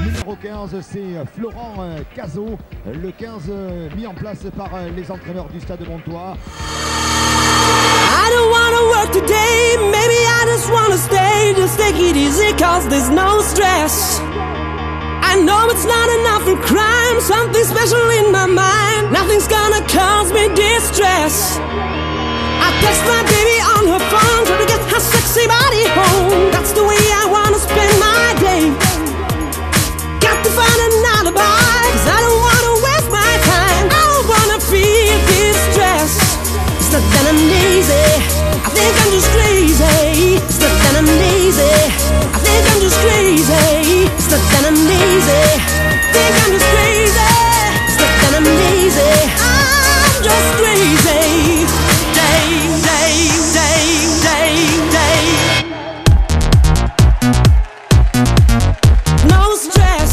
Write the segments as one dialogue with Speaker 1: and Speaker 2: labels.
Speaker 1: Numéro 15, c'est Florent Cazot, le 15 mis en place par les entraîneurs du Stade Montois.
Speaker 2: I don't wanna work today, maybe I just wanna stay, just take it easy cause there's no stress. I know it's not enough for crime, something special in my mind, nothing's gonna cause me distress. I text my baby on her phone, try to get her sexy body home, that's the way I wanna spend my day. Got to find an alibi, cause I don't wanna waste my time, I don't wanna feel distress. It's not that I'm lazy, I think I'm just crazy. It's not that I'm lazy, I think I'm just crazy. It's not that I'm lazy, I think I'm just crazy. It's not that I'm lazy, I'm just crazy. Day, day, day, day, day. No stress.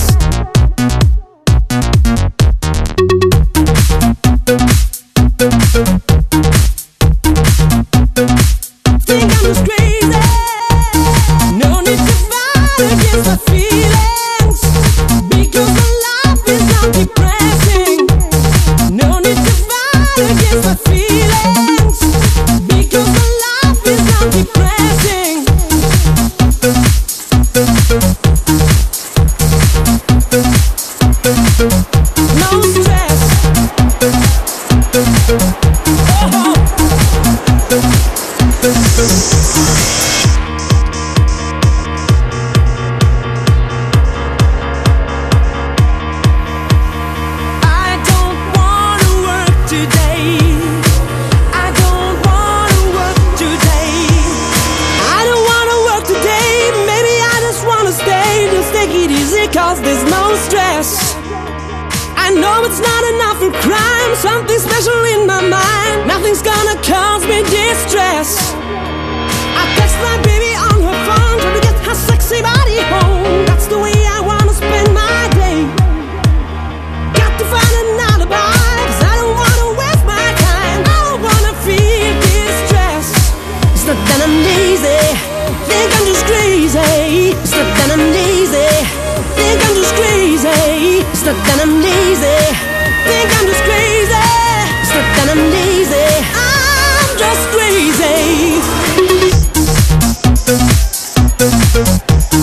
Speaker 2: Think I'm just crazy. No need to fight against my feelings, because my life is not depressing. No need to fight against my feelings, because my life is not depressing. No stress. Oh. I don't wanna work today. I don't wanna work today. I don't wanna work today. Maybe I just wanna stay. Just take it easy cause there's no stress. I know it's not enough for crime, something special in my mind, nothing's gonna cause me distress. I text my baby on her phone, try to get her sexy body home, that's the way I wanna spend my day. Got to find an alibi, cause I don't wanna waste my time, I don't wanna feel distress. It's not that I'm lazy, think I'm just crazy. It's not that I'm lazy, think I'm just crazy. It's not that I'm lazy, think I'm just crazy. It's not that I'm lazy, I'm just crazy.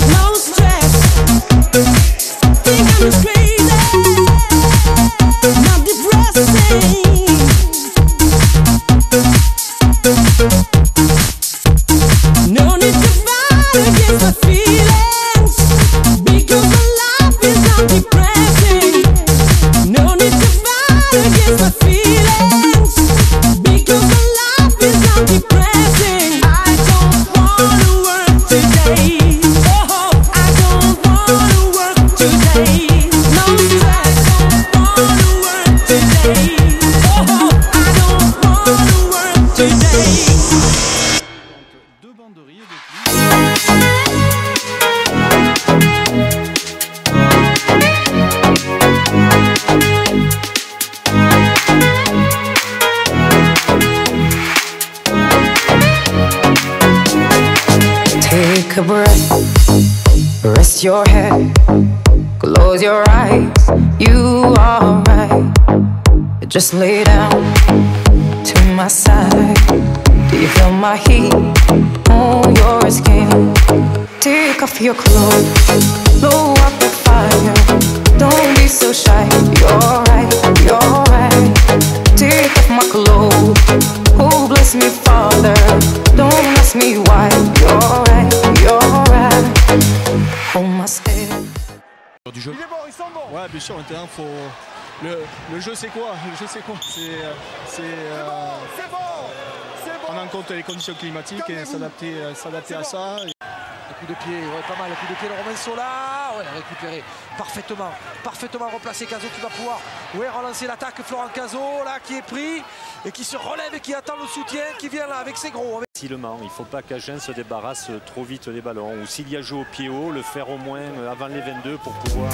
Speaker 2: No stress, think I'm just crazy. Not depressing. No need to fight against my feelings, because my life is not depressing. No need to fight against my feelings, because my life is not depressing. I don't wanna work today. Oh, I don't wanna work today. No stress, I don't wanna work today. Oh, I don't wanna work today.
Speaker 3: Deux bandes de rire depuis.
Speaker 4: Take a breath, rest your head, close your eyes, you are right. Just lay down to my side. Do you feel my heat on your skin? Take off your clothes, blow up the fire. Don't be so shy, you're right, you're right. Take off my clothes, oh bless me Father. Don't ask me why, you're right, you're right. On my step.
Speaker 3: Du jeu.
Speaker 5: Il est bon, ils sont bons.
Speaker 3: Ouais, bien sûr, maintenant, faut. Le jeu, c'est quoi? Le jeu, c'est quoi?
Speaker 5: C'est bon.
Speaker 3: Prendre en compte les conditions climatiques et s'adapter à ça.
Speaker 6: Un coup de pied, ouais, pas mal. Un coup de pied de Romain Sola. Ouais, récupéré parfaitement replacé. Cazot qui va pouvoir relancer l'attaque. Florent Cazot là qui est pris et qui se relève et qui attend le soutien, qui vient là avec ses gros.
Speaker 7: Facilement, il ne faut pas qu'Agen se débarrasse trop vite des ballons. Ou s'il y a joué au pied haut, le faire au moins avant les 22 pour pouvoir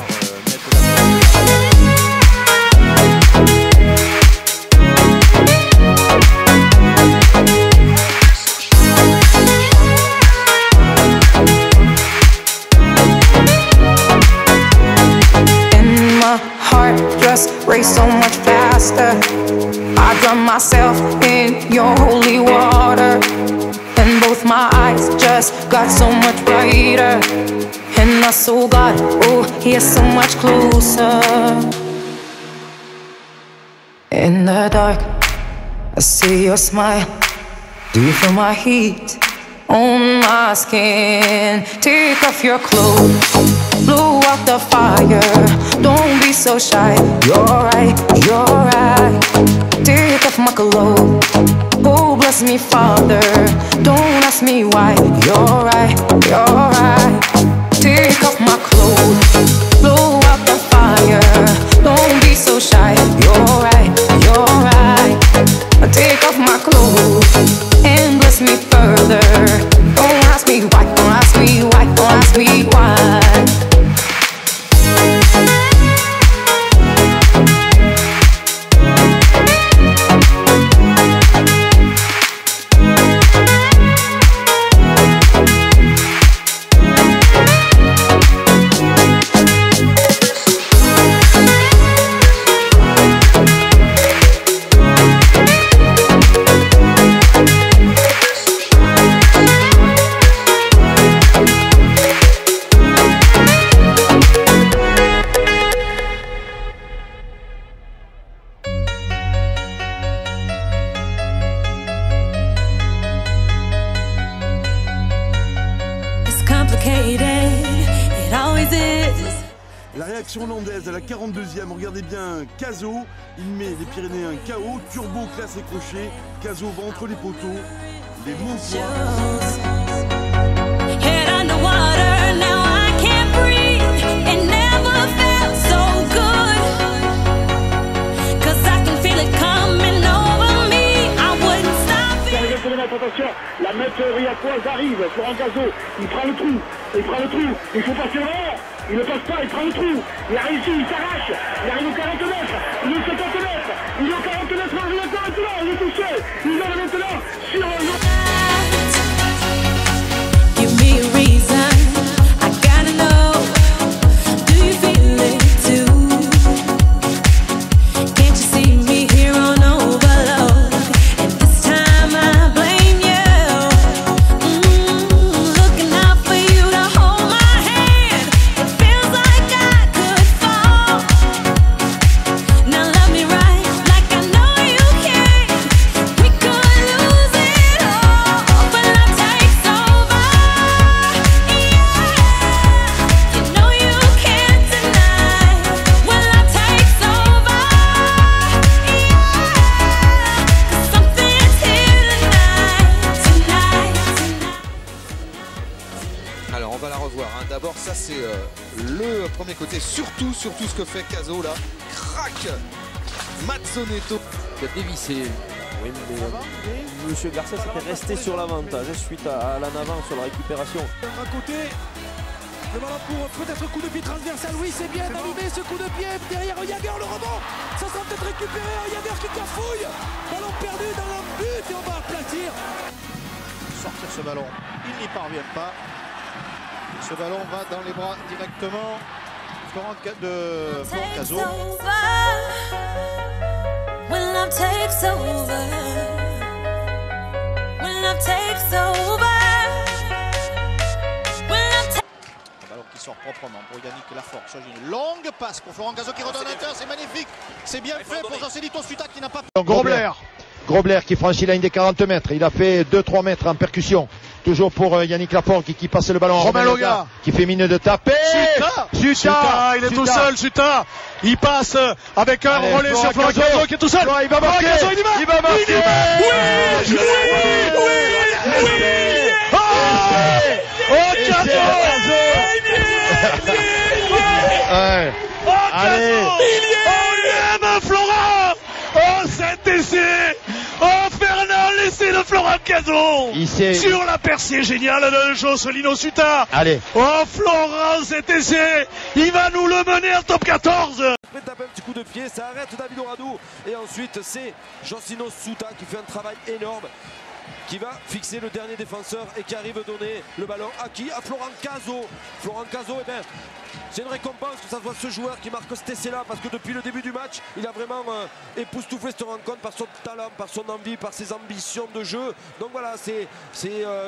Speaker 7: mettre la...
Speaker 4: faster. I drown myself in your holy water, and both my eyes just got so much brighter. And I saw God, oh, He is so much closer. In the dark, I see your smile. Do you feel my heat on my skin? Take off your clothes, blow out the fire. Don't be so shy. You're right, you're right. Take off my clothes. Oh, bless me, Father. Don't ask me why. You're right, you're right. Take off my clothes, blow out the fire. Don't be so shy. You're right, you're right. Take off my clothes and bless me further. Don't ask me why, don't ask me why, don't ask me why.
Speaker 8: La réaction hollandaise à la 42e, regardez bien Cazaux, il met les Pyrénéens KO, Turbo classe et crochet, Cazaux va entre les poteaux, les bons
Speaker 9: Attention, la mètre riacoise arrive, Florent Cazaux, il prend le trou, il faut passer devant, il ne passe pas, il prend le trou, il a réussi, il s'arrache, il arrive au 40 mètres, il est au 50 mètres, il est au 40 mètres, il est maintenant, il est touché, il est maintenant sur le... Give me a reason, I gotta know, do you feel it too? Can't you see me here on overload? And this time I blame you. Looking out for you to hold my hand. It feels like I could fall. Now love me right, like I know you can. We could lose it all, but love takes over. Yeah, you know you can't deny when love takes over. Yeah, 'cause something's here tonight.
Speaker 10: Alors on va la revoir, hein. D'abord ça c'est le premier côté, surtout ce que fait Cazaux là, crac, Mazzonetto qui a dévissé.
Speaker 11: Oui, mais Monsieur Garcia s'était resté sur l'avantage suite à l'en avant sur la récupération.
Speaker 6: À côté, le ballon pour peut-être coup de pied transversal, oui c'est bien animé ce coup de pied, derrière Jager le rebond, ça sera peut-être récupéré, Jager qui cafouille, ballon perdu dans le but et on va aplatir.
Speaker 12: Sortir ce ballon, il n'y parvient pas. Ce ballon va dans les bras directement de Florent Cazaux.
Speaker 2: When love takes over, when love takes over, when love takes...
Speaker 12: Un ballon qui sort proprement pour Yannick Laforgue. Une longue passe pour Florent Cazaux qui redonne un terre, c'est magnifique. C'est bien fait pour Joselito Suta qui n'a pas...
Speaker 1: Grobler qui franchit la ligne des 40 mètres. Il a fait 2-3 mètres en percussion. Toujours pour Yannick Laforgue qui passe le ballon à
Speaker 13: Romain Loga
Speaker 1: qui fait mine de taper.
Speaker 13: Suta, il est tout seul, Suta. Il passe avec un relais sur Florent Cazaux qui est tout seul.
Speaker 1: Il va marquer.
Speaker 13: Il va marquer. Oui. Oh, Cazaux.
Speaker 1: Allez.
Speaker 13: Il aime Florent. Oh, cet essai. Oh, Fernand, l'essai de Florent Cazaux sur la percée géniale de Joselito Suta.
Speaker 1: Allez.
Speaker 13: Oh, Florent, cet essai, il va nous le mener en top 14.
Speaker 6: Il tape un petit coup de pied, ça arrête David Oradou. Et ensuite, c'est Joselito Suta qui fait un travail énorme. qui va fixer le dernier défenseur et qui arrive à donner le ballon à qui? À Florent Cazaux. Florent Cazaux, eh bien, c'est une récompense que ça soit ce joueur qui marque cet essai-là, parce que depuis le début du match, il a vraiment époustouflé cette rencontre par son talent, par son envie, par ses ambitions de jeu. Donc voilà, c'est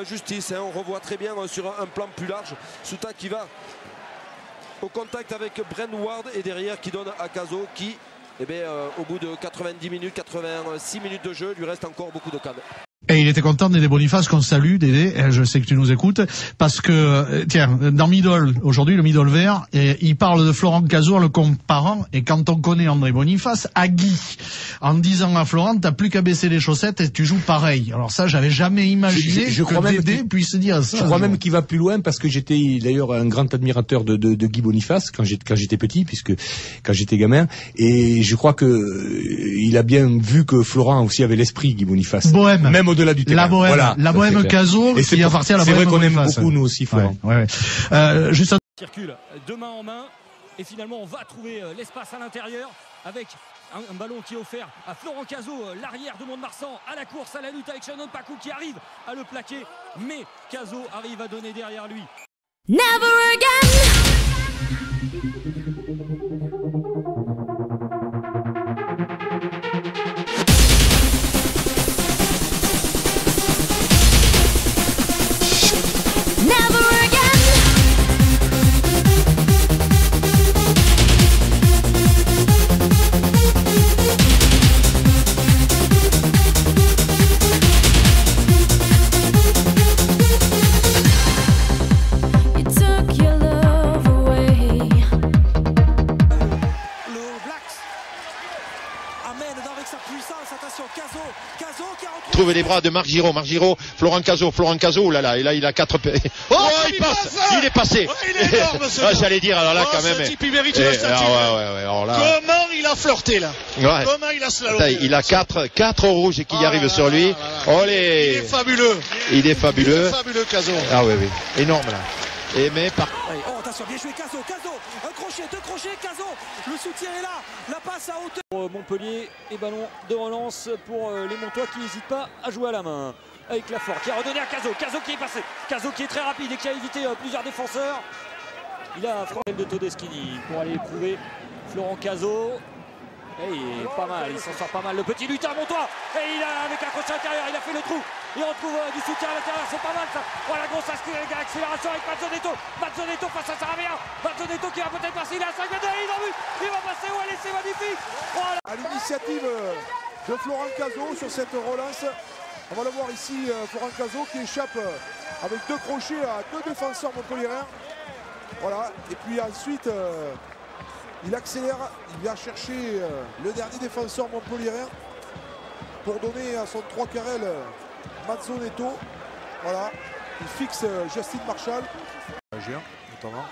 Speaker 6: justice, hein. On revoit très bien sur un plan plus large Souta qui va au contact avec Brent Ward et derrière qui donne à Cazaux qui, eh bien, au bout de 90 minutes, 86 minutes de jeu, lui reste encore beaucoup de cadres.
Speaker 14: Et il était content, Dédé Boniface, qu'on salue, Dédé, je sais que tu nous écoutes, parce que, tiens, dans Middle, aujourd'hui, le Middle vert, il parle de Florent Cazaux en le comparant, et quand on connaît André Boniface, à Guy, en disant à Florent, t'as plus qu'à baisser les chaussettes et tu joues pareil. Alors ça, j'avais jamais imaginé que Dédé puisse dire ça.
Speaker 15: Je crois même qu'il va plus loin, parce que j'étais d'ailleurs un grand admirateur de Guy Boniface, quand j'étais petit, puisque quand j'étais gamin, et je crois que il a bien vu que Florent aussi avait l'esprit, Guy Boniface.
Speaker 14: Bohème.
Speaker 15: Même au-delà du terrain.
Speaker 14: La bohème Cazaux, qui appartient à la bohème.
Speaker 15: C'est vrai qu'on aime beaucoup, nous aussi, Florent.
Speaker 14: Juste un...
Speaker 16: Circule de main en main, et finalement on va trouver l'espace à l'intérieur, avec un ballon qui est offert à Florent Cazaux, l'arrière de Mont-de-Marsan, à la course, à la lutte avec Shannon Pakou qui arrive à le plaquer, mais Cazaux arrive à donner derrière lui.
Speaker 2: Never again.
Speaker 1: Trouve les bras de Marc Giraud, Florent Cazaux, là, et là il a 4 oh, il passe, il est passé.
Speaker 13: Oh, il est énorme,
Speaker 1: j'allais dire, alors là quand même.
Speaker 13: Ce type, il mérite une statue.
Speaker 1: Alors là...
Speaker 13: Comment il a flirté là?
Speaker 1: Ouais.
Speaker 13: Comment il a slalomé?
Speaker 1: Il a 4 rouges qui arrivent sur lui. Olé.
Speaker 13: Il est fabuleux.
Speaker 1: Il est fabuleux,
Speaker 13: Cazaux.
Speaker 1: Ah oui, énorme là. Et mais par...
Speaker 6: Oh attention, bien joué Cazaux, un crochet, 2 crochets, Cazaux, le soutien est là, la passe à hauteur.
Speaker 16: Pour Montpellier et ballon de relance pour les Montois qui n'hésitent pas à jouer à la main. Avec Lafort qui a redonné à Cazaux, Cazaux qui est passé, Cazaux qui est très rapide et qui a évité plusieurs défenseurs. Il a frappé de Todeschini pour aller éprouver Florent Cazaux. Et il est pas mal, il s'en sort pas mal, le petit lutin Montois. Et il a, avec un crochet intérieur, il a fait le trou. Il retrouve du soutien à l'intérieur, c'est pas mal ça. Oh la grosse accélération avec Mazzonetto face à Sarabia. Mazzonetto qui va peut-être passer, il a 5 mètres, il a vu, il va passer, oh allez, c'est magnifique. Oh,
Speaker 5: à l'initiative de Florent Cazaux sur cette relance. On va le voir ici, Florent Cazaux qui échappe avec 2 crochets à 2 défenseurs montpelliérains. Voilà, et puis ensuite... il accélère, il vient chercher le dernier défenseur montpelliérain pour donner à son 3 carrel Mazzonetto. Voilà, il fixe Justin Marshall.
Speaker 12: Notamment.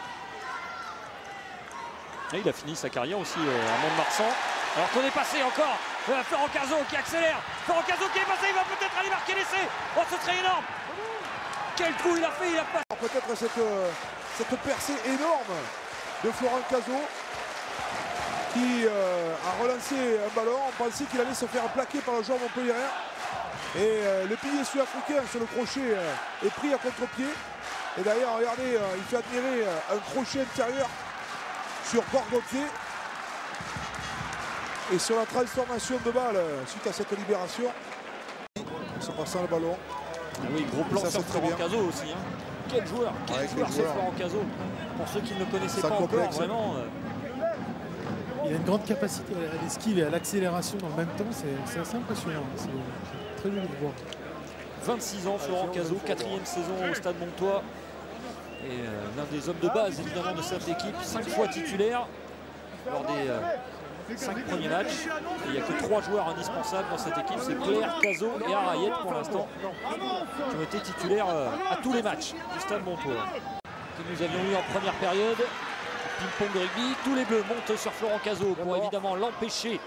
Speaker 16: Et il a fini sa carrière aussi à Mont-de-Marsan. Alors qu'on est passé encore, Florent Cazaux qui accélère. Florent Cazaux qui est passé, il va peut-être aller marquer l'essai. Oh, ce serait énorme. Quel trou il a fait, il a pas...
Speaker 5: Peut-être cette percée énorme de Florent Cazaux, qui a relancé un ballon. On pensait qu'il allait se faire plaquer par le joueur montpelliérain. Et le pilier sud-africain sur le crochet est pris à contre-pied. Et d'ailleurs, regardez, il fait admirer un crochet intérieur sur Borgozzi. Et sur la transformation de balle suite à cette libération, en se passant le ballon.
Speaker 16: Ah oui, gros plan sur Florent Cazaux aussi. Hein. Quel joueur, c'est Florent Cazaux. Pour ceux qui ne le connaissaient pas encore, vraiment...
Speaker 17: Il a une grande capacité à l'esquive et à l'accélération dans le même temps, c'est assez impressionnant. C'est très joli de voir.
Speaker 16: 26 ans, Florent Cazaux, 4e saison au Stade Montois. Et l'un des hommes de base évidemment de cette équipe, 5 fois titulaire lors des 5 premiers matchs. Et il n'y a que 3 joueurs indispensables dans cette équipe, c'est Claire, Cazaux et Arayet pour l'instant, qui ont été titulaires à tous les matchs du Stade Montois. Que nous avions eu en première période. Ping-pong de rugby, tous les bleus montent sur Florent Cazaux pour évidemment l'empêcher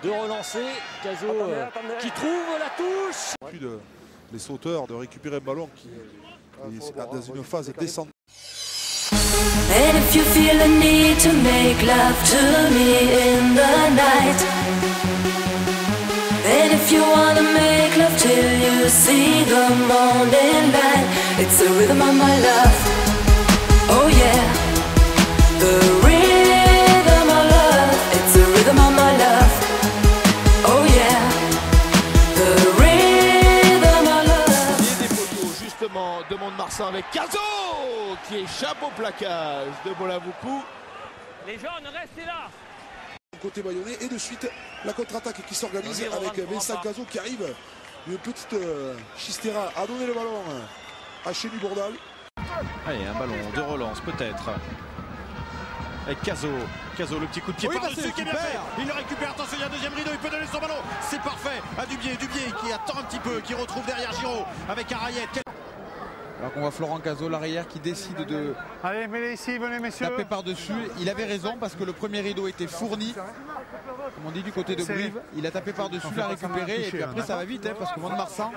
Speaker 16: de relancer. Cazaux qui trouve la touche.
Speaker 5: Les sauteurs de récupérer un ballon qui est dans une phase descendante.
Speaker 2: And if you feel a need to make love to me in the night, and if you wanna make love to
Speaker 4: Will you see the morning light? It's the rhythm of my love. Oh yeah, the rhythm of love. It's the rhythm of my love. Oh yeah, the rhythm of love.
Speaker 12: Et des photos justement de Mont-de-Marsan avec Cazaux qui échappe au plaquage de Bolavoukou.
Speaker 16: Les jaunes, restez là.
Speaker 5: Côté bayonnais et de suite la contre-attaque qui s'organise avec Vincent Cazaux qui arrive. Une petite Chistera a donné le ballon à Chély Bourdal.
Speaker 12: Allez, un ballon de relance peut-être. Avec Cazaux. Cazaux, le petit coup de pied par-dessus qui est bien fait. Il le récupère, attention, il y a un deuxième rideau, il peut donner son ballon. C'est parfait. À Dubié qui attend un petit peu, qui retrouve derrière Giraud avec Arayet.
Speaker 10: Alors qu'on voit Florent Cazaux, l'arrière, qui décide de
Speaker 3: Allez, venez ici, venez messieurs.
Speaker 10: taper par-dessus. Il avait raison parce que le premier rideau était fourni. Comme on dit du côté de Brive. Il a tapé par-dessus, l'a récupéré et puis après ça va vite parce que Mont-de-Marsan.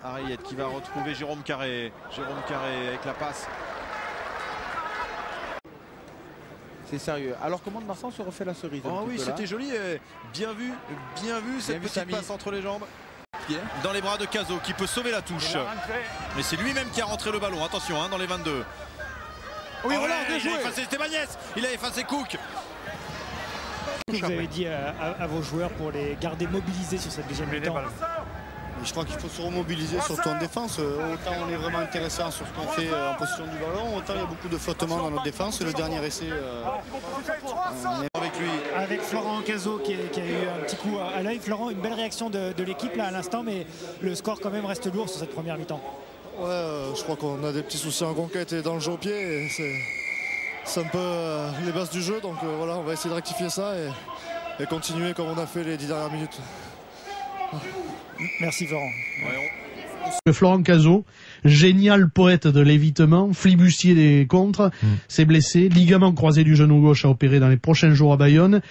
Speaker 12: Arayet qui va retrouver Jérôme Carré. Jérôme Carré avec la passe.
Speaker 10: C'est sérieux. Alors que Mont-de-Marsan se refait la cerise.
Speaker 12: Oh oui, c'était joli. Bien vu cette petite passe entre les jambes. Dans les bras de Cazaux qui peut sauver la touche. Mais c'est lui-même qui a rentré le ballon. Attention dans les 22. Oui, voilà, il a effacé Stébagnès. Il a effacé Cook.
Speaker 17: Vous avez dit à vos joueurs pour les garder mobilisés sur cette deuxième mi-temps.
Speaker 3: Je crois qu'il faut se remobiliser, surtout en défense. Autant on est vraiment intéressant sur ce qu'on fait en position du ballon, autant il y a beaucoup de flottements dans notre défense. Le dernier essai, on est avec lui. Avec Florent Cazaux qui a eu un petit coup à l'œil. Florent, une belle réaction de l'équipe là à l'instant, mais le score quand même reste lourd sur cette première mi-temps. Ouais, je crois qu'on a des petits soucis en conquête et dans le jeu au pied. C'est un peu les bases du jeu, donc voilà, on va essayer de rectifier ça et continuer comme on a fait les 10 dernières minutes. Merci Florent.
Speaker 14: Florent Cazaux, génial poète de l'évitement, flibustier des contres, s'est blessé, ligament croisé du genou gauche à opérer dans les prochains jours à Bayonne.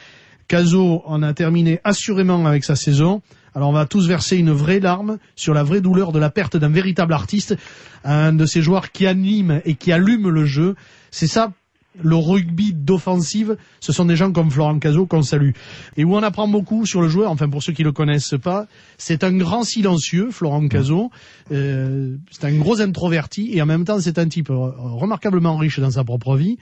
Speaker 14: Cazaux en a terminé assurément avec sa saison. Alors on va tous verser une vraie larme sur la vraie douleur de la perte d'un véritable artiste, un de ces joueurs qui anime et qui allume le jeu. C'est ça. Le rugby d'offensive, ce sont des gens comme Florent Cazaux qu'on salue. Et où on apprend beaucoup sur le joueur, enfin pour ceux qui le connaissent pas, c'est un grand silencieux, Florent Cazaux. C'est un gros introverti et en même temps c'est un type remarquablement riche dans sa propre vie.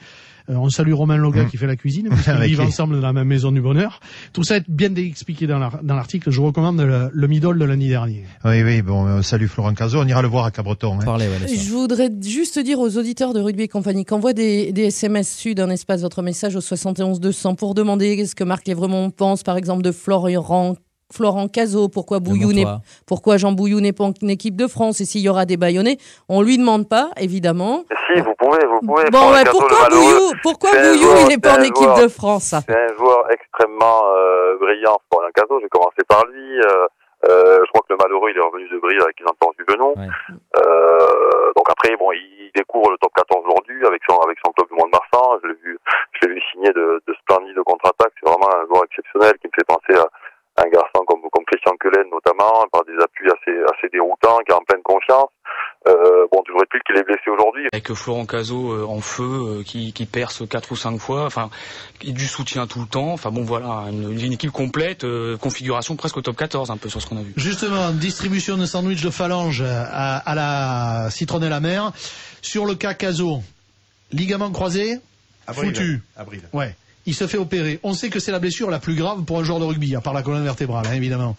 Speaker 14: On salue Romain Loga qui fait la cuisine, parce qu'ils vivent ensemble dans la même maison du bonheur. Tout ça est bien expliqué dans l'article. Je recommande le Midol de lundi dernier.
Speaker 1: Oui, bon, salut Florent Cazaux. On ira le voir à Cabreton.
Speaker 18: Je voudrais juste dire aux auditeurs de Rugby et compagnie qu'envoie des SMS Sud, un espace, votre message au 71 200 pour demander ce que Marc Lévremont pense, par exemple, de Florent Cazaux, pourquoi Jean Bouillou n'est pas en équipe de France et s'il y aura des Bayonnais, on lui demande pas, évidemment.
Speaker 19: Si, vous pouvez.
Speaker 18: Bon, ouais, pourquoi Bouillou il n'est pas en équipe de France?
Speaker 19: C'est un joueur extrêmement brillant, Florent Cazaux. J'ai commencé par lui. Je crois que le malheureux, il est revenu de Brive avec les entorses du genou. Donc après, bon, il découvre le top 14 aujourd'hui avec son club du Mont-de-Marsan. Je l'ai vu signer de splendides contre-attaques. C'est vraiment un joueur exceptionnel qui me fait penser à un garçon comme Christian Quelen notamment, par des appuis assez déroutants, qui est en pleine confiance. Bon, toujours est-il qu'il est blessé aujourd'hui.
Speaker 20: Avec Florent Cazaux en feu, qui perce 4 ou 5 fois, enfin, du soutien tout le temps. Enfin bon, voilà, une équipe complète, configuration presque au top 14, un peu sur ce qu'on a vu.
Speaker 14: Justement, distribution de sandwich de phalange à la citronnelle amère. Sur le cas Cazaux, ligament croisé, foutu. Ouais. Il se fait opérer. On sait que c'est la blessure la plus grave pour un joueur de rugby, à part la colonne vertébrale, évidemment.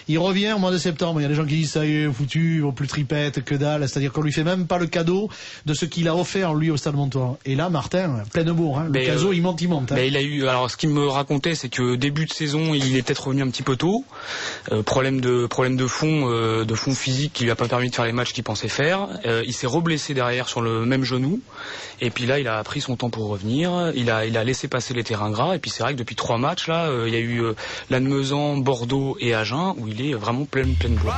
Speaker 14: Il revient au mois de septembre. Il y a des gens qui disent ça y est, foutu, il vaut plus tripette, que dalle. C'est-à-dire qu'on lui fait même pas le cadeau de ce qu'il a offert, lui, au Stade Montois. Et là, Martin, plein de bourre, le Cazaux, il monte.
Speaker 20: Il a eu, alors, ce qu'il me racontait, c'est que début de saison, il est peut-être revenu un petit peu tôt. Problème de fond physique qui lui a pas permis de faire les matchs qu'il pensait faire. Il s'est reblessé derrière sur le même genou. Et puis là, il a pris son temps pour revenir. Il a laissé passer les terrains gras. Et puis c'est vrai que depuis 3 matchs, là, il y a eu Lannemezan, Bordeaux et Agen, où il est vraiment pleine bourre.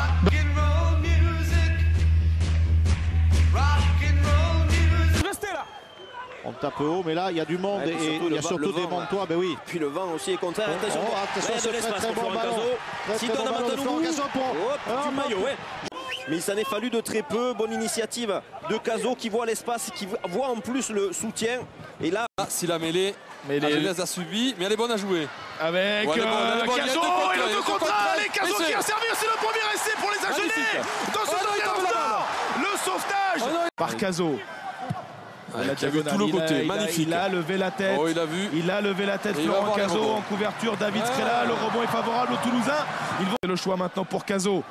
Speaker 12: On tape haut, mais là, il y a du monde et il y a surtout des Montois. Ben oui.
Speaker 11: Puis le vent aussi est content.
Speaker 12: Attention, c'est très bon ballon.
Speaker 11: S'il donne à Matanou,
Speaker 12: Florent Cazaux pour
Speaker 11: du maillot, ouais. mais il s'en est fallu de très peu. Bonne initiative de Cazaux qui voit l'espace, qui voit en plus le soutien. Et là,
Speaker 2: si la mêlée, Agenès a subi, mais elle est bonne à jouer.
Speaker 12: Avec
Speaker 2: Cazaux
Speaker 12: et le 2 contre 1. Allez, Cazaux qui a servi aussi le premier essai pour les Agenais. Dans ce deuxième temps, le sauvetage par Cazaux.
Speaker 2: Il a vu tout le côté, magnifique.
Speaker 12: Il a levé la tête.
Speaker 2: Oh, il a vu.
Speaker 12: Il a levé la tête. Florent Cazaux en couverture. David Scrella. Le rebond est favorable aux Toulousains. Ils vont le choix maintenant pour Cazaux.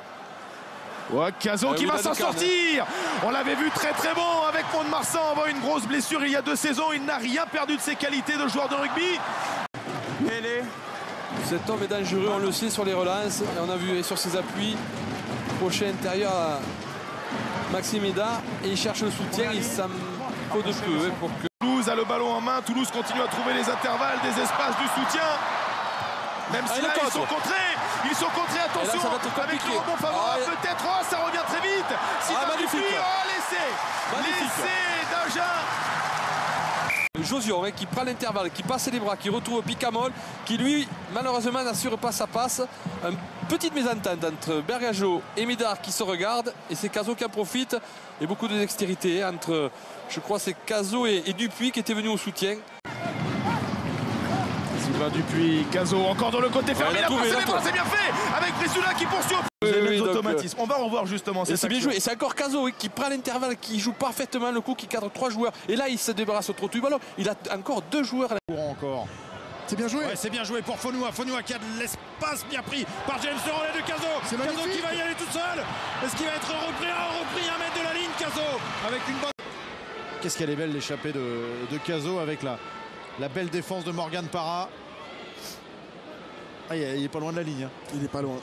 Speaker 12: Ouais, Cazaux qui va s'en sortir. On l'avait vu très très bon avec Mont-de-Marsan avant une grosse blessure il y a 2 saisons. Il n'a rien perdu de ses qualités de joueur de rugby.
Speaker 2: Cet homme est dangereux, on le sait sur les relances. Et on a vu et sur ses appuis. Crochet intérieur à Maxime Eda. Et il cherche le soutien. Il s'en faut de peu pour que...
Speaker 12: Toulouse a le ballon en main. Toulouse continue à trouver les intervalles, des espaces, du soutien. Même si là, ils sont contrés. Ils sont contrés, attention.
Speaker 2: Là, ça va être
Speaker 12: avec le rebond favorable, peut-être. Oh, ça revient très vite. Si
Speaker 2: magnifique.
Speaker 12: L'essai d'Agen.
Speaker 2: Josion qui prend l'intervalle, qui passe les bras, qui retrouve Picamol, qui lui malheureusement n'assure pas sa passe. Une petite mésentente entre Bergageau et Médard qui se regardent, et c'est Cazaux qui en profite, et beaucoup de dextérité entre, je crois c'est Cazaux et Dupuis qui étaient venus au soutien.
Speaker 12: Sylvain Dupuis, Cazaux encore dans le côté fermé, il a passé les bras, c'est bien fait avec Brissoula qui poursuit les automatismes. On va revoir justement cette
Speaker 2: c'est bien joué, et c'est encore Cazaux qui prend l'intervalle, qui joue parfaitement le coup, qui cadre 3 joueurs, et là il se débarrasse trop du ballon, il a encore 2 joueurs
Speaker 12: encore. C'est bien joué. Ouais, c'est bien joué pour Fonoua. Fonoua qui a de l'espace bien pris par James, le relais de Cazaux. Cazaux qui va y aller tout seul. Est-ce qu'il va être repris à 1 mètre de la ligne, Cazaux avec une bonne... Qu'est-ce qu'elle est belle l'échappée de Cazaux avec la belle défense de Morgan Parra. Ah, il est pas loin de la ligne. Il est pas loin.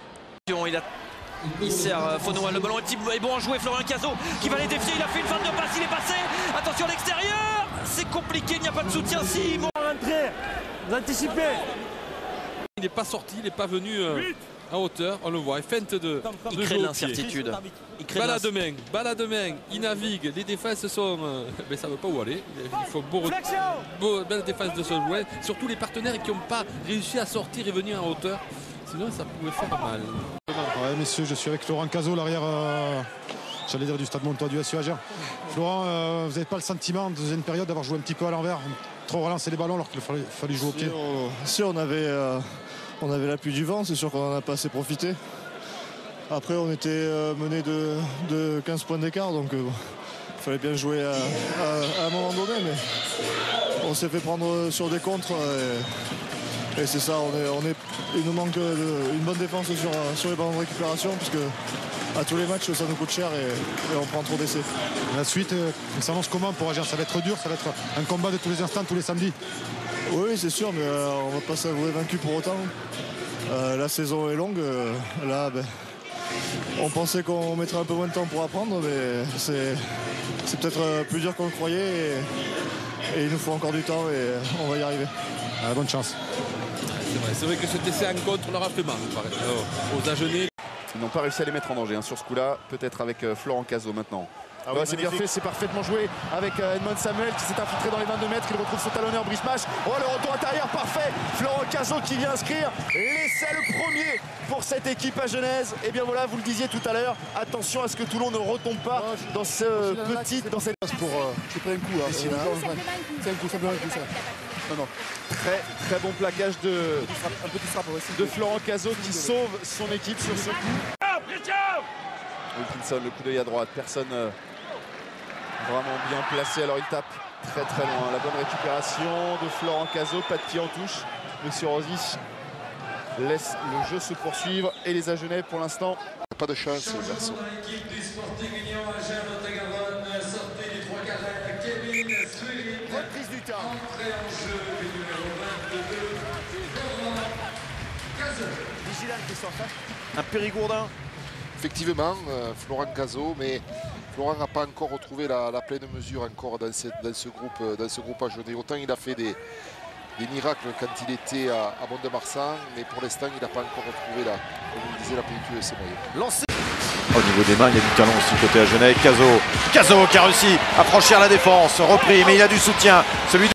Speaker 16: Il sert Fonoua, le ballon est bon à jouer. Florent Cazaux qui va les défier, il a fait une fin de passe, il est passé. Attention à l'extérieur, c'est compliqué, il n'y a pas de soutien. Si, bon, rentrer, vous anticipez.
Speaker 2: Il n'est pas sorti, il n'est pas venu à hauteur, on le voit, il feinte de
Speaker 16: il crée de l'incertitude.
Speaker 2: Balade de main, il navigue, les défenses sont... mais ça ne veut pas où aller, il faut belle défense de ce joueur, surtout les partenaires qui n'ont pas réussi à sortir et venir en hauteur, sinon ça pouvait faire mal.
Speaker 21: Ouais, messieurs, je suis avec Florent Cazaux, l'arrière, j'allais dire du Stade Montois du SU Agen. Florent, vous n'avez pas le sentiment en deuxième période d'avoir joué un petit peu à l'envers, trop relancer les ballons alors qu'il fallait jouer au pied?
Speaker 3: Si on avait l'appui du vent, c'est sûr qu'on n'en a pas assez profité. Après, on était mené de 15 points d'écart, donc il fallait bien jouer à un moment donné, mais on s'est fait prendre sur des contres. Et c'est ça, il nous manque une bonne défense sur les ballons de récupération, puisque à tous les matchs ça nous coûte cher et on prend trop d'essais.
Speaker 21: La suite, ça s'annonce comment pour Agen? Ça va être dur, ça va être un combat de tous les instants, tous les samedis.
Speaker 3: Oui, c'est sûr, mais on va pas s'avouer vaincu pour autant. La saison est longue. Là, on pensait qu'on mettrait un peu moins de temps pour apprendre, mais c'est peut-être plus dur qu'on le croyait. Et il nous faut encore du temps et on va y arriver.
Speaker 21: Bonne chance.
Speaker 2: C'est vrai que cet essai en contre leur a fait mal, aux Agenais.
Speaker 22: Ils n'ont pas réussi à les mettre en danger sur ce coup-là, peut-être avec Florent Cazaux maintenant.
Speaker 12: Ah ouais, c'est bien fait, c'est parfaitement joué avec Edmond Samuel qui s'est infiltré dans les 22 mètres, il retrouve son talonneur Brice Mache. Oh, le retour intérieur parfait, Florent Cazaux qui vient inscrire l'essai le premier pour cette équipe agenaise. Et bien voilà, vous le disiez tout à l'heure, attention à ce que Toulon ne retombe pas dans cette...
Speaker 3: J'ai pris un coup là. C'est un coup, simplement un coup ça.
Speaker 12: Non. Très bon plaquage de Florent Cazaux qui sauve son équipe sur ce coup.
Speaker 22: Wilkinson, le coup d'œil à droite, personne vraiment bien placé, alors il tape très loin. La bonne récupération de Florent Cazaux, pas de pied en touche. Monsieur Rosy laisse le jeu se poursuivre et les Agenais pour l'instant
Speaker 23: pas de chance le garçon.
Speaker 12: Reprise du temps. Vigilant Christophe. Un Périgourdin.
Speaker 23: Effectivement, Florent Cazaux, mais Florent n'a pas encore retrouvé la pleine mesure encore dans ce groupe agenais. Autant il a fait des miracles quand il était à Mont-de-Marsan, mais pour l'instant il n'a pas encore retrouvé comme il disait, la plénitude de ses moyens.
Speaker 12: Lancé.
Speaker 1: Au niveau des mains, il y a du talent aussi côté agenais. Cazaux qui a réussi à franchir la défense, repris, mais il a du soutien. Celui de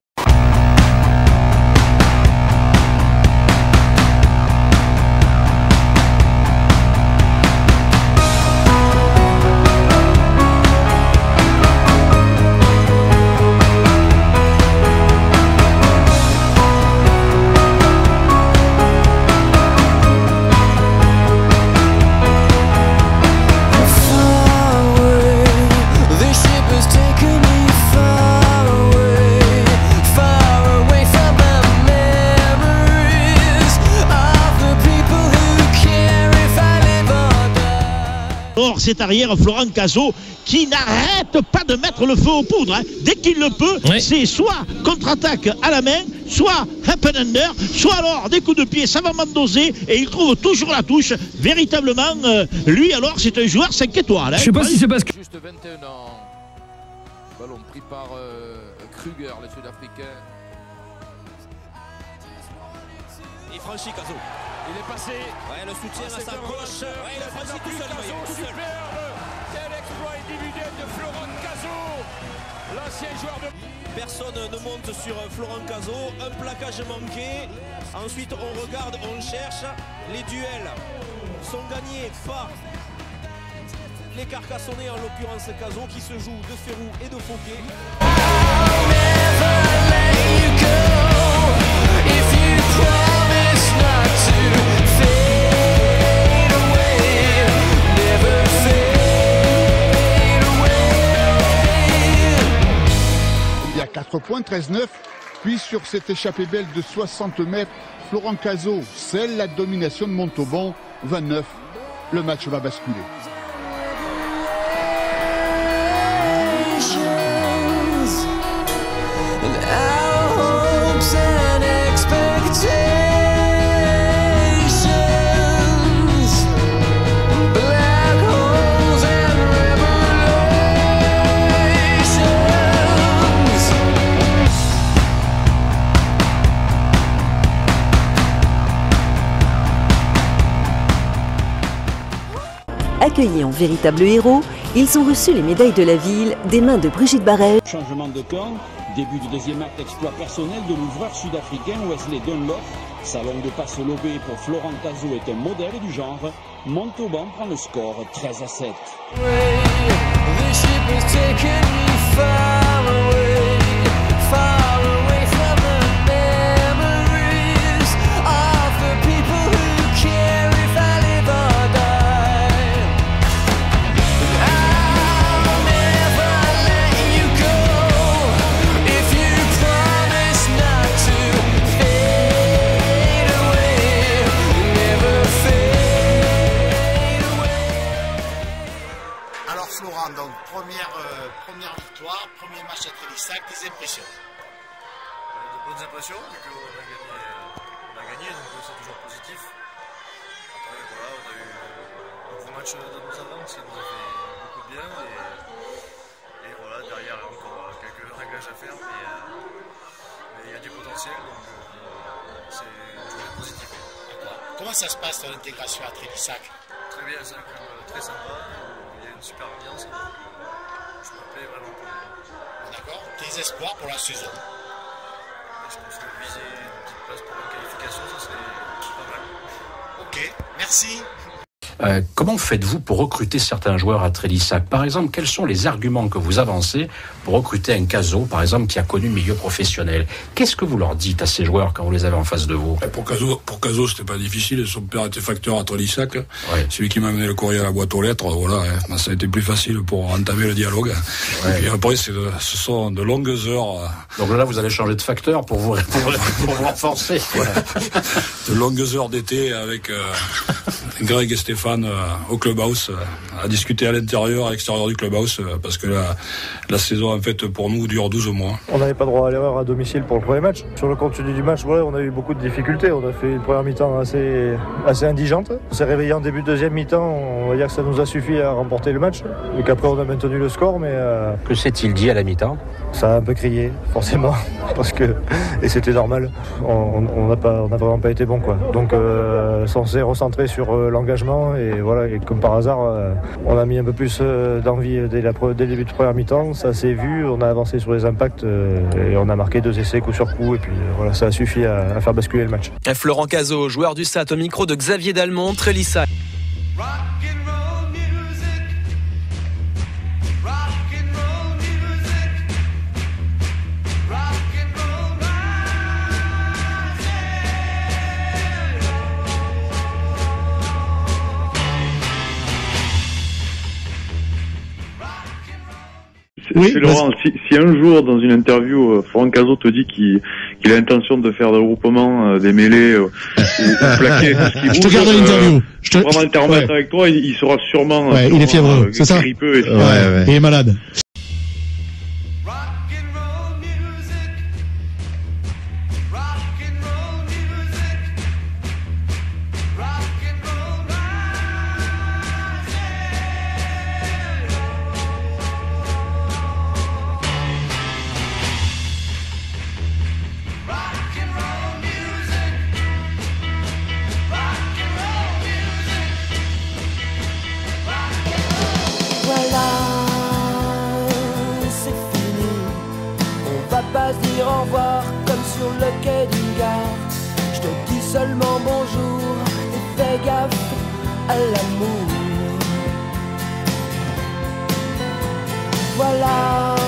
Speaker 13: cet arrière Florent Cazot qui n'arrête pas de mettre le feu aux poudres. Hein. Dès qu'il le peut, c'est soit contre-attaque à la main, soit up and under, soit alors des coups de pied savamment dosés et il trouve toujours la touche. Véritablement, lui alors c'est un joueur 5 étoiles. Hein.
Speaker 7: Je sais pas si c'est parce que...
Speaker 8: Juste 21 ans. Ballon pris par Kruger, le Sud-Africain.
Speaker 11: Il franchit Cazot.
Speaker 8: Il est passé.
Speaker 11: Ouais, le soutien à sa gauche. Ouais, il a franchi tout seul.
Speaker 8: Superbe. Quel exploit individuel de Florent Cazot. L'ancien joueur de...
Speaker 11: Personne ne monte sur Florent Cazot. Un plaquage manqué. Ensuite, on regarde, on cherche. Les duels sont gagnés par les Carcassonnais, en l'occurrence Cazot, qui se joue de Ferrou et de Fauquier.
Speaker 9: Il y a 4 points, 13-9. Puis sur cette échappée belle de 60 mètres, Florent Cazot scelle la domination de Montauban, 29. Le match va basculer.
Speaker 24: Accueillis en véritables héros, ils ont reçu les médailles de la ville des mains de Brigitte Barrel.
Speaker 25: Changement de camp, début du deuxième acte, exploit personnel de l'ouvreur sud-africain Wesley Dunlop. Sa longue passe lobée pour Florent Cazot est un modèle du genre. Montauban prend le score 13-7.
Speaker 26: Donc première victoire, premier match à Trélissac, des impressions.
Speaker 27: De bonnes impressions, vu qu'on a gagné, donc c'est toujours positif. Après voilà, on a eu un gros match de nos avants, ça nous a fait beaucoup de bien et voilà, derrière il y a encore quelques réglages à faire, mais il y a du potentiel, donc c'est toujours positif.
Speaker 26: Comment ça se passe l'intégration à Trélissac?
Speaker 27: Très bien, c'est un club très sympa. Super ambiance, je me plais vraiment pour.
Speaker 26: D'accord. Tes espoirs pour la saison?
Speaker 27: Je pense que viser une petite place pour la qualification, ça serait pas mal.
Speaker 26: Ok, merci.
Speaker 28: Comment faites-vous pour recruter certains joueurs à Trélissac? Par exemple, quels sont les arguments que vous avancez pour recruter un Cazot, par exemple, qui a connu le milieu professionnel? Qu'est-ce que vous leur dites à ces joueurs quand vous les avez en face de vous?
Speaker 29: Pour Cazot, c'était pas difficile. Son père était facteur à Trélissac. Ouais. C'est lui qui m'a amené le courrier à la boîte aux lettres. Voilà, hein. Ça a été plus facile pour entamer le dialogue. Ouais. Et puis après, ce sont de longues heures.
Speaker 28: Donc là, vous allez changer de facteur pour vous renforcer. Ouais.
Speaker 29: De longues heures d'été avec Greg et Stéphane au clubhouse, à discuter à l'intérieur, à l'extérieur du clubhouse, parce que la saison en fait pour nous dure 12 mois.
Speaker 30: On n'avait pas droit à l'erreur à domicile pour le premier match. Sur le contenu du match, ouais, on a eu beaucoup de difficultés. On a fait une première mi-temps assez indigente. On s'est réveillé en début de deuxième mi-temps. On va dire que ça nous a suffi à remporter le match et qu'après on a maintenu le score. Mais
Speaker 28: que s'est-il dit à la mi-temps?
Speaker 30: Ça a un peu crié, forcément, parce que et c'était normal. On n'a vraiment pas été bon, quoi. Donc on s'est recentré sur l'engagement et voilà. Et comme par hasard, on a mis un peu plus d'envie dès le début de première mi-temps. Ça s'est vu. On a avancé sur les impacts et on a marqué 2 essais coup sur coup. Et puis voilà, ça a suffi à faire basculer le match.
Speaker 31: Florent Cazot, joueur du SAT, au micro de Xavier Dalmont, Trélissac.
Speaker 32: Oui, c'est Laurent, si un jour dans une interview Florent Cazot te dit qu'il
Speaker 4: qu'il a l'intention de faire des regroupements, des mêlées ou plaquer tout ce qui bouge.
Speaker 5: Je te garde l'interview.
Speaker 4: Vraiment le thermomètre avec toi, il sera sûrement.
Speaker 5: Ouais, il est fiévreux, c'est ça.
Speaker 4: Grippeux et
Speaker 5: il est malade.
Speaker 2: Pas se dire au revoir comme sur le quai d'une gare. Je te dis seulement bonjour et fais gaffe à l'amour. Voilà.